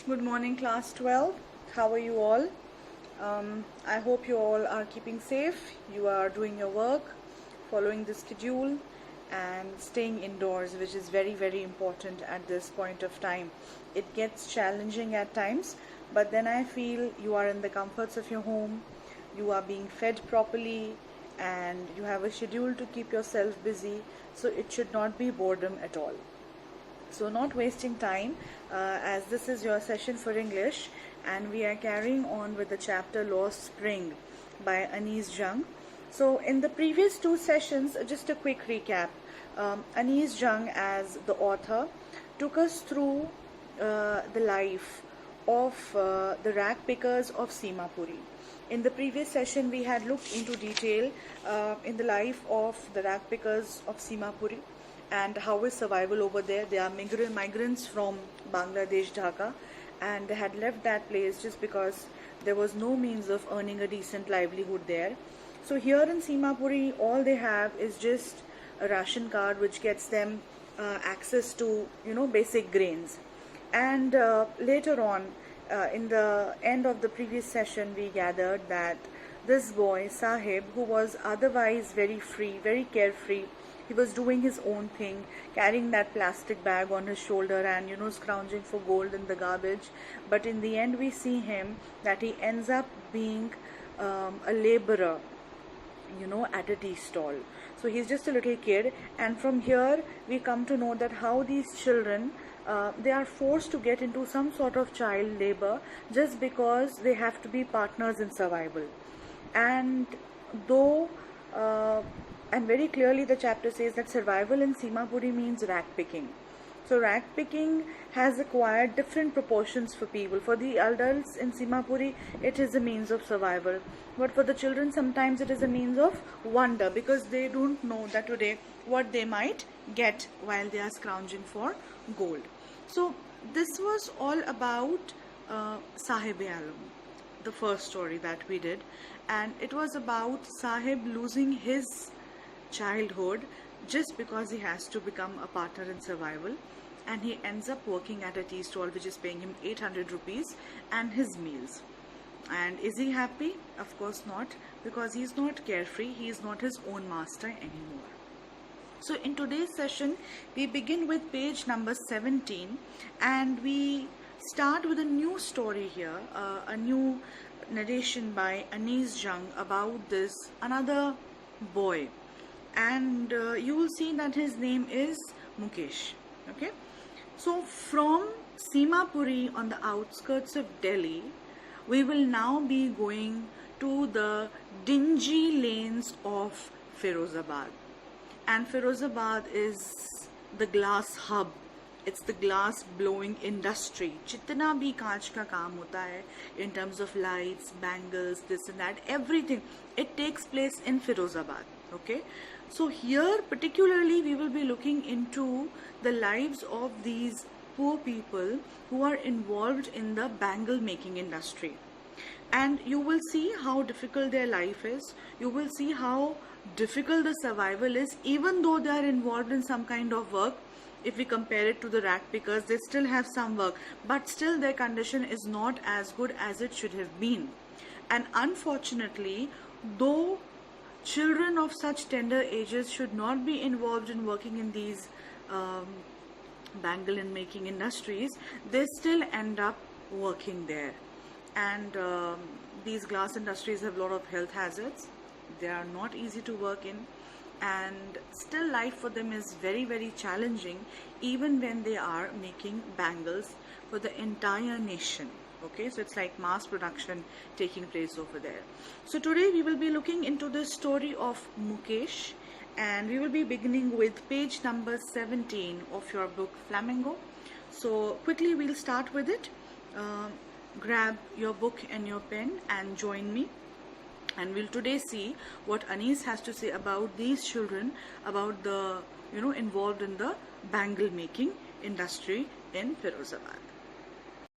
Good morning, class 12. How are you all? I hope you all are keeping safe. You are doing your work, following the schedule, and staying indoors, which is very, very important at this point of time. It gets challenging at times, but then I feel you are in the comforts of your home, you are being fed properly, and you have a schedule to keep yourself busy, so it should not be boredom at all. So not wasting time, as this is your session for English, and we are carrying on with the chapter Lost Spring by Anees Jung. So in the previous two sessions, just a quick recap. Anees Jung, as the author, took us through the life of the rag pickers of Simapuri. In the previous session, we had looked into detail in the life of the rag pickers of Simapuri and how is survival over there. They are migrants from Bangladesh, Dhaka, and they had left that place just because there was no means of earning a decent livelihood there. So here in Simapuri, all they have is just a ration card which gets them access to, basic grains. And later on, in the end of the previous session, we gathered that this boy, Sahib, who was otherwise very free, very carefree, he was doing his own thing, carrying that plastic bag on his shoulder and, scrounging for gold in the garbage. But in the end, we see him that he ends up being a laborer, at a tea stall. So he's just a little kid. And from here, we come to know that how these children, they are forced to get into some sort of child labor just because they have to be partners in survival. And though and very clearly the chapter says that survival in Simapuri means rag picking. So rag picking has acquired different proportions for people. For the adults in Simapuri, it is a means of survival. But for the children, sometimes it is a means of wonder because they don't know that today what they might get while they are scrounging for gold. So this was all about Sahib-e-Alam, the first story that we did. And it was about Sahib losing his childhood just because he has to become a partner in survival, and he ends up working at a tea stall which is paying him 800 rupees and his meals. And is he happy? Of course not, because he is not carefree, he is not his own master anymore. So in today's session, we begin with page number 17, and we start with a new story here, a new narration by Anees Jung about this another boy. And you will see that his name is Mukesh. Okay, so from Simapuri on the outskirts of Delhi, we will now be going to the dingy lanes of Firozabad. And Firozabad is the glass hub. It's the glass blowing industry. Jitna bhi kaanch ka kaam hota hai in terms of lights, bangles, this and that, everything, it takes place in Firozabad. Okay, so here particularly we will be looking into the lives of these poor people who are involved in the bangle making industry. And you will see how difficult their life is. You will see how difficult the survival is, even though they are involved in some kind of work. If we compare it to the rag pickers, they still have some work, but still their condition is not as good as it should have been. And unfortunately, though children of such tender ages should not be involved in working in these bangle and making industries, they still end up working there. And these glass industries have a lot of health hazards. They are not easy to work in, and still life for them is very, very challenging, even when they are making bangles for the entire nation. Okay, so it's like mass production taking place over there. So today we will be looking into the story of Mukesh, and we will be beginning with page number 17 of your book Flamingo. So quickly we'll start with it. Grab your book and your pen and join me, and we'll today see what Anees has to say about these children, about the involved in the bangle making industry in Firozabad.